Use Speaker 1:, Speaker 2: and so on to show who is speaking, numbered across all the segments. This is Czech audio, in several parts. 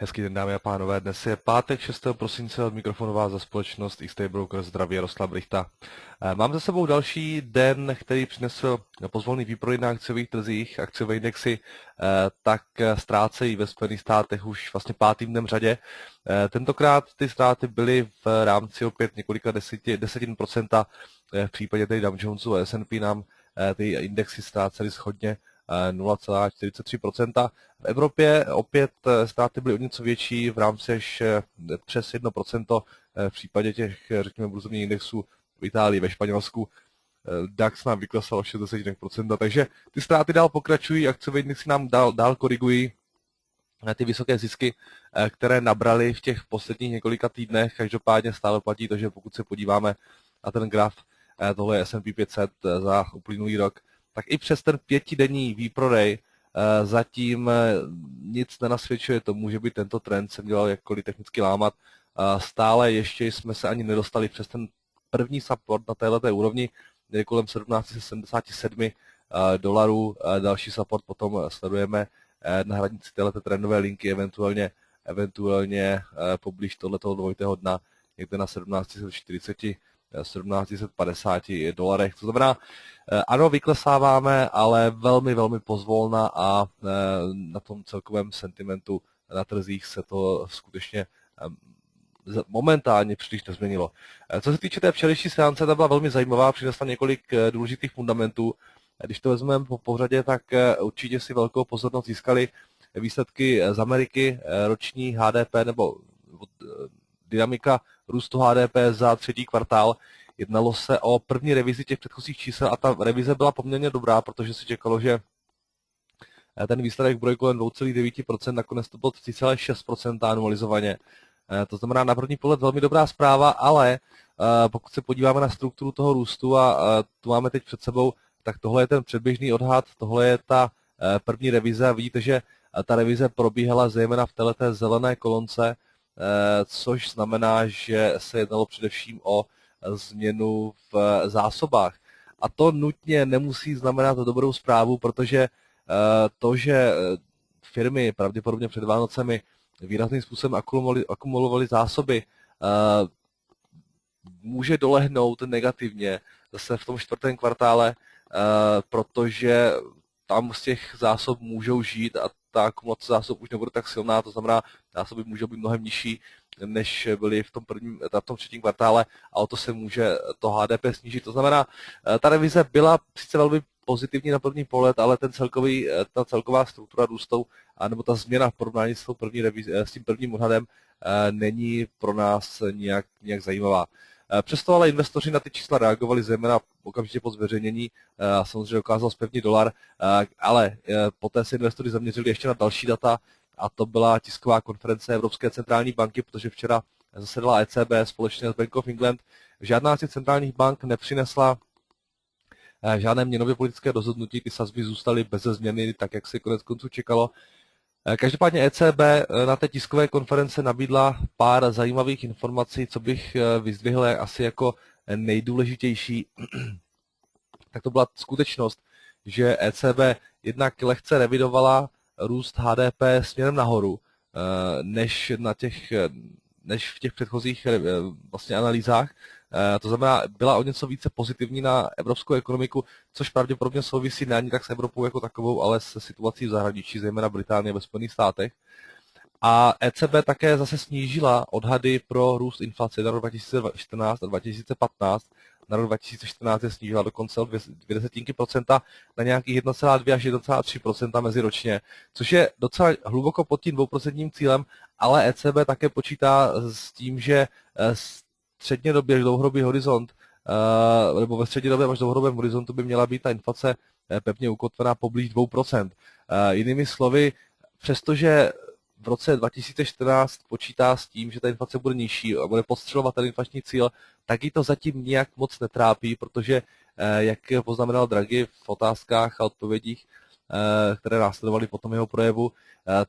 Speaker 1: Hezký den, dámy a pánové. Dnes je pátek 6. prosince, od mikrofonu vás za společnost XT Broker zdraví Jaroslav Rychta. Mám za sebou další den, který přinesl pozvolný výprodej na akciových trzích. Akciové indexy tak ztrácejí ve Spojených státech už vlastně pátým dnem v řadě. Tentokrát ty ztráty byly v rámci opět několika desetin procenta. V případě tedy Dow Jonesu a S&P nám ty indexy ztrácely shodně 0,43%. V Evropě opět ztráty byly o něco větší, v rámci až přes 1%, v případě těch, řekněme, burzovních indexů v Itálii, ve Španělsku. DAX nám vyklesal o 60%, takže ty ztráty dál pokračují, akciové indexy nám dál korigují ty vysoké zisky, které nabrali v těch posledních několika týdnech. Každopádně stále platí to, že pokud se podíváme na ten graf, tohle je S&P 500 za uplynulý rok, tak i přes ten 5denní výprodej zatím nic nenasvědčuje tomu, že by tento trend se měl jakkoliv technicky lámat. Stále ještě jsme se ani nedostali přes ten první support na této úrovni, je kolem 1777 dolarů. Další support potom sledujeme na hranici této trendové linky, eventuálně poblíž tohoto dvojitého dna, někde na 1740 1750 dolarech. To znamená, ano, vyklesáváme, ale velmi, velmi pozvolna a na tom celkovém sentimentu na trzích se to skutečně momentálně příliš nezměnilo. Co se týče té včerejší seance, ta byla velmi zajímavá, přinesla několik důležitých fundamentů. Když to vezmeme po pořadě, tak určitě si velkou pozornost získali výsledky z Ameriky, roční HDP nebo dynamika růstu HDP za třetí kvartál. Jednalo se o první revizi těch předchozích čísel a ta revize byla poměrně dobrá, protože se čekalo, že ten výsledek bude kolem 2,9%, nakonec to bylo 3,6% anualizovaně. To znamená na první pohled velmi dobrá zpráva, ale pokud se podíváme na strukturu toho růstu a tu máme teď před sebou, tak tohle je ten předběžný odhad, tohle je ta první revize a vidíte, že ta revize probíhala zejména v této zelené kolonce, což znamená, že se jednalo především o změnu v zásobách. A to nutně nemusí znamenat dobrou zprávu, protože to, že firmy pravděpodobně před Vánocemi výrazným způsobem akumulovaly zásoby, může dolehnout negativně zase v tom čtvrtém kvartále, protože tam z těch zásob můžou žít a ta akumulace zásob už nebude tak silná, to znamená, zásoby můžou být mnohem nižší, než byly v tom třetím kvartále a o to se může to HDP snížit. To znamená, ta revize byla sice velmi pozitivní na první pohled, ale ta celková struktura růstu, nebo ta změna v porovnání s tím prvním odhadem není pro nás nějak zajímavá. Přesto ale investoři na ty čísla reagovali zejména okamžitě po zveřejnění, samozřejmě dokázal zpevnit dolar, ale poté se investoři zaměřili ještě na další data a to byla tisková konference Evropské centrální banky, protože včera zasedala ECB společně s Bank of England. Žádná z těch centrálních bank nepřinesla žádné měnově politické rozhodnutí, ty sazby zůstaly beze změny, tak jak se konec konců čekalo. Každopádně ECB na té tiskové konference nabídla pár zajímavých informací, co bych vyzdvihl asi jako nejdůležitější. Tak to byla skutečnost, že ECB jednak lehce revidovala růst HDP směrem nahoru, než v těch předchozích vlastně analýzách. To znamená, byla o něco více pozitivní na evropskou ekonomiku, což pravděpodobně souvisí ne ani tak s Evropou jako takovou, ale se situací v zahraničí, zejména Británie ve Spojených státech. A ECB také zase snížila odhady pro růst inflace na rok 2014 a 2015. Na rok 2014 je snížila dokonce o 0,2% na nějakých 1,2 až 1,3% meziročně, což je docela hluboko pod tím 2% cílem, ale ECB také počítá s tím, že střednědobě až dlouhodobý horizont, nebo ve střednědobém až dlouhodobém horizontu by měla být ta inflace pevně ukotvená poblíž 2%. Jinými slovy, přestože v roce 2014 počítá s tím, že ta inflace bude nižší a bude podstřelovat ten inflační cíl, tak ji to zatím nijak moc netrápí, protože, jak poznamenal Draghi v otázkách a odpovědích, které následovaly po tom jeho projevu,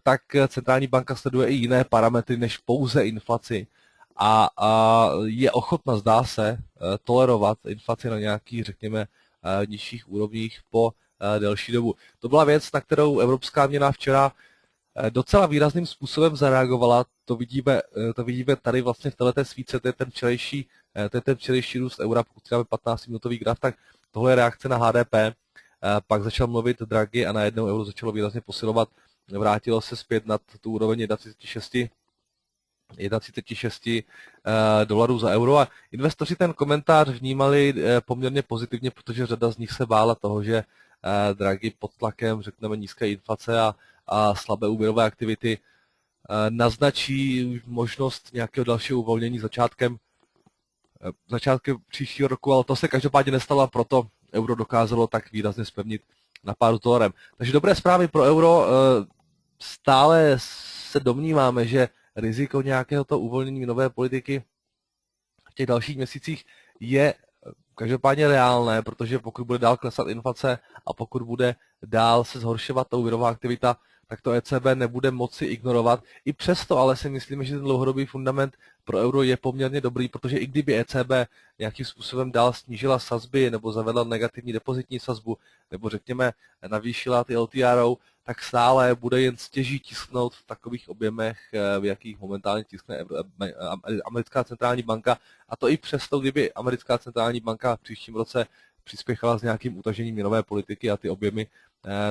Speaker 1: tak centrální banka sleduje i jiné parametry než pouze inflaci a je ochotna, zdá se, tolerovat inflaci na nějakých, řekněme, nižších úrovních po delší dobu. To byla věc, na kterou Evropská měna včera docela výrazným způsobem zareagovala. To vidíme tady vlastně v této svíce, to je ten včerejší růst eura, pokud si dáme 15-minutový graf, tak tohle je reakce na HDP. Pak začal mluvit Draghi a najednou euro začalo výrazně posilovat. Vrátilo se zpět nad tu úroveň 1,36 dolarů za euro a investoři ten komentář vnímali poměrně pozitivně, protože řada z nich se bála toho, že Draghi pod tlakem, řekneme, nízké inflace a slabé úvěrové aktivity naznačí možnost nějakého dalšího uvolnění začátkem příštího roku, ale to se každopádně nestalo a proto euro dokázalo tak výrazně zpevnit na páru s dolarem. Takže dobré zprávy pro euro. Stále se domníváme, že riziko nějakého toho uvolnění měnové politiky v těch dalších měsících je každopádně reálné, protože pokud bude dál klesat inflace a pokud bude dál se zhoršovat ta úvěrová aktivita, tak to ECB nebude moci ignorovat. I přesto ale si myslíme, že ten dlouhodobý fundament pro euro je poměrně dobrý, protože i kdyby ECB nějakým způsobem dál snížila sazby nebo zavedla negativní depozitní sazbu, nebo řekněme navýšila ty LTRO, tak stále bude jen stěží tisknout v takových objemech, v jakých momentálně tiskne americká centrální banka. A to i přesto, kdyby americká centrální banka v příštím roce přispěchala s nějakým utažením měnové politiky a ty objemy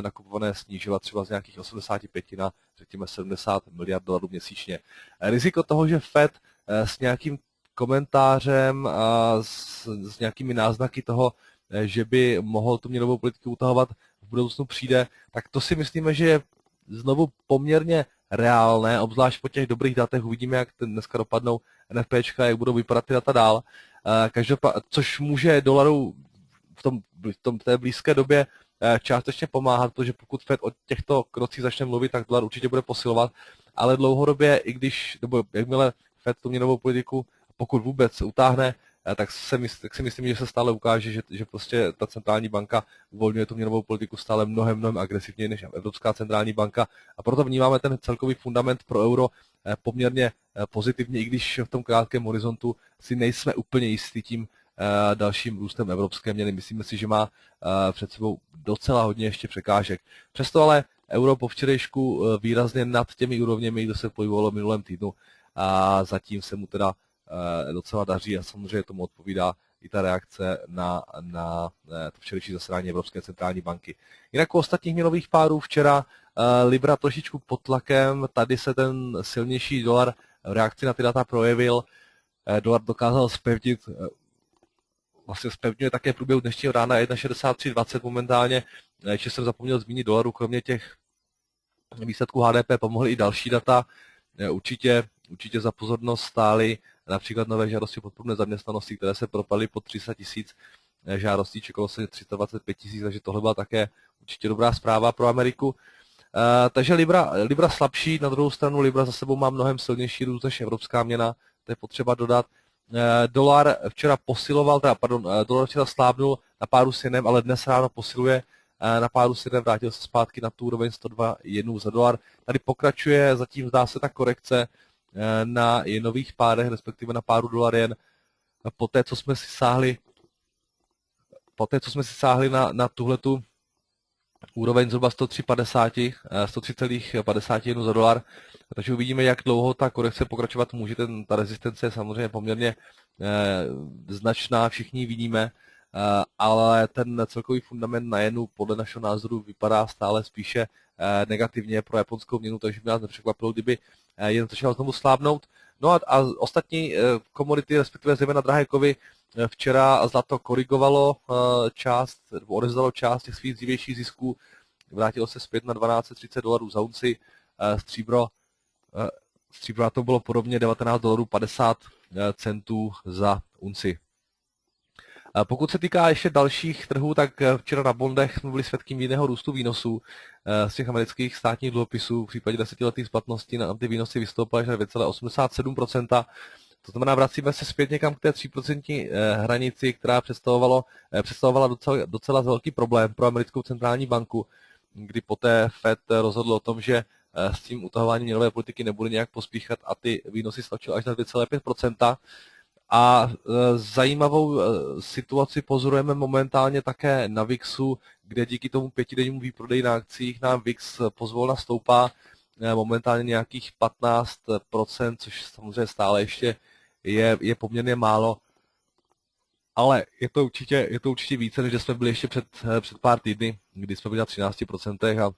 Speaker 1: nakupované snížila třeba z nějakých 85 na řekněme 70 miliard dolarů měsíčně. Riziko toho, že Fed s nějakým komentářem a s nějakými náznaky toho, že by mohl tu měnovou politiku utahovat, v budoucnu přijde, tak to si myslíme, že je znovu poměrně reálné, obzvlášť po těch dobrých datech uvidíme, jak dneska dopadnou NFPčka, jak budou vypadat ty data dál, což může dolaru v té blízké době částečně pomáhat, protože pokud Fed o těchto krocích začne mluvit, tak dolar určitě bude posilovat, ale dlouhodobě, i když, nebo jakmile Fed tu měnovou politiku, pokud vůbec utáhne, tak si myslím, že se stále ukáže, že prostě ta centrální banka uvolňuje tu měnovou politiku stále mnohem agresivněji než Evropská centrální banka a proto vnímáme ten celkový fundament pro euro poměrně pozitivně, i když v tom krátkém horizontu si nejsme úplně jistí tím dalším růstem evropské měny. Myslíme si, že má před sebou docela hodně ještě překážek. Přesto ale euro po včerejšku výrazně nad těmi úrovněmi, kde se pohybovalo v minulém týdnu a zatím se mu teda docela daří a samozřejmě tomu odpovídá i ta reakce na to včerejší zasedání Evropské centrální banky. Jinak u ostatních měnových párů včera Libra trošičku pod tlakem, tady se ten silnější dolar v reakci na ty data projevil. Dolar dokázal zpevnit, vlastně zpevňuje také v průběhu dnešního rána 1,6320 momentálně. Ještě jsem zapomněl zmínit dolaru, kromě těch výsledků HDP pomohly i další data. Určitě za pozornost stály například nové žádosti o podporu nezaměstnanosti, které se propadly pod 300 000 žádostí, čekalo se 325 000, takže tohle byla také určitě dobrá zpráva pro Ameriku. Takže Libra slabší, na druhou stranu Libra za sebou má mnohem silnější růst než evropská měna, to je potřeba dodat. Dolar včera dolar včera slábnul na páru s jenem, ale dnes ráno posiluje na páru s jenem, vrátil se zpátky na tu úroveň 102 jenů za dolar. Tady pokračuje, zatím zdá se ta korekce na jenových párech, respektive na páru dolar jen, po té, co jsme si sáhli na tuhletu úroveň zhruba 103,50 jenů za dolar. Takže uvidíme, jak dlouho ta korekce pokračovat může. Ta rezistence je samozřejmě poměrně značná, všichni vidíme, ale ten celkový fundament na jenu podle našeho názoru vypadá stále spíše negativně pro japonskou měnu, takže by nás nepřekvapilo, kdyby jen začal znovu slábnout. No a ostatní komodity, respektive zejména drahé kovy, včera zlato korigovalo odevzdalo část těch svých dřívějších zisků, vrátilo se zpět na $1230 za unci, stříbro na to bylo podobně $19,50 za unci. Pokud se týká ještě dalších trhů, tak včera na bondech jsme byli svědky jiného růstu výnosů z těch amerických státních dluhopisů. V případě 10letých splatností na ty výnosy vystoupily až na 2,87%. To znamená, vracíme se zpět někam k té 3% hranici, která představovala docela velký problém pro americkou centrální banku, kdy poté Fed rozhodl o tom, že s tím utahováním měnové politiky nebude nějak pospíchat a ty výnosy stlačil až na 2,5%. A zajímavou situaci pozorujeme momentálně také na VIXu, kde díky tomu 5dennímu výprodeji na akcích nám VIX pozvolna stoupá. momentálně nějakých 15%, což samozřejmě stále ještě je poměrně málo, ale je to určitě více, než jsme byli ještě před pár týdny, kdy jsme byli na 13% a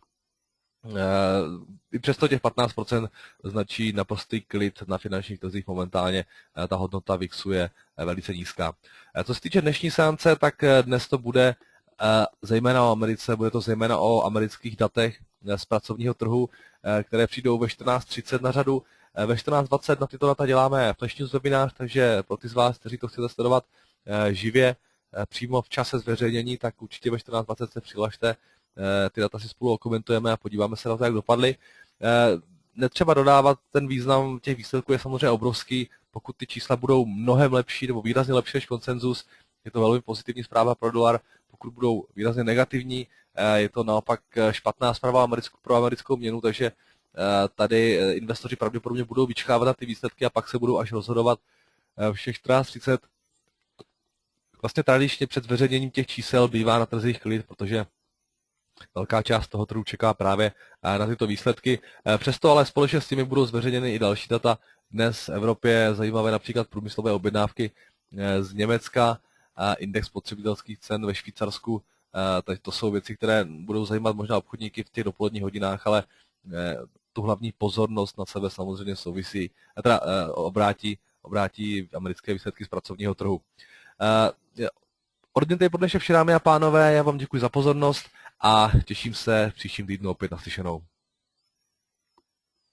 Speaker 1: i přesto těch 15% značí naprostý klid na finančních trzích momentálně. Ta hodnota VIXu je velice nízká. Co se týče dnešní seance, tak dnes to bude zejména o Americe, bude to zejména o amerických datech z pracovního trhu, které přijdou ve 14:30 na řadu. Ve 14:20 na tyto data děláme flash news webinář, takže pro ty z vás, kteří to chcete sledovat živě, přímo v čase zveřejnění, tak určitě ve 14:20 se přihlašte. Ty data si spolu okomentujeme a podíváme se na to, jak dopadly. Netřeba dodávat, ten význam těch výsledků je samozřejmě obrovský. Pokud ty čísla budou mnohem lepší nebo výrazně lepší než konsenzus, je to velmi pozitivní zpráva pro dolar. Pokud budou výrazně negativní, je to naopak špatná zpráva pro americkou měnu, takže tady investoři pravděpodobně budou vyčkávat na ty výsledky a pak se budou až rozhodovat v 14:30. Vlastně tradičně před zveřejněním těch čísel bývá na trzích klid, protože velká část toho trhu čeká právě na tyto výsledky. Přesto ale společně s těmi budou zveřejněny i další data. Dnes v Evropě zajímavé například průmyslové objednávky z Německa, index spotřebitelských cen ve Švýcarsku. Takže to jsou věci, které budou zajímat možná obchodníky v těch dopoledních hodinách, ale tu hlavní pozornost na sebe samozřejmě souvisí, teda obrátí americké výsledky z pracovního trhu. Ordinate podle vše, dámy a pánové, já vám děkuji za pozornost a těším se v příštím týdnu opět naslyšenou.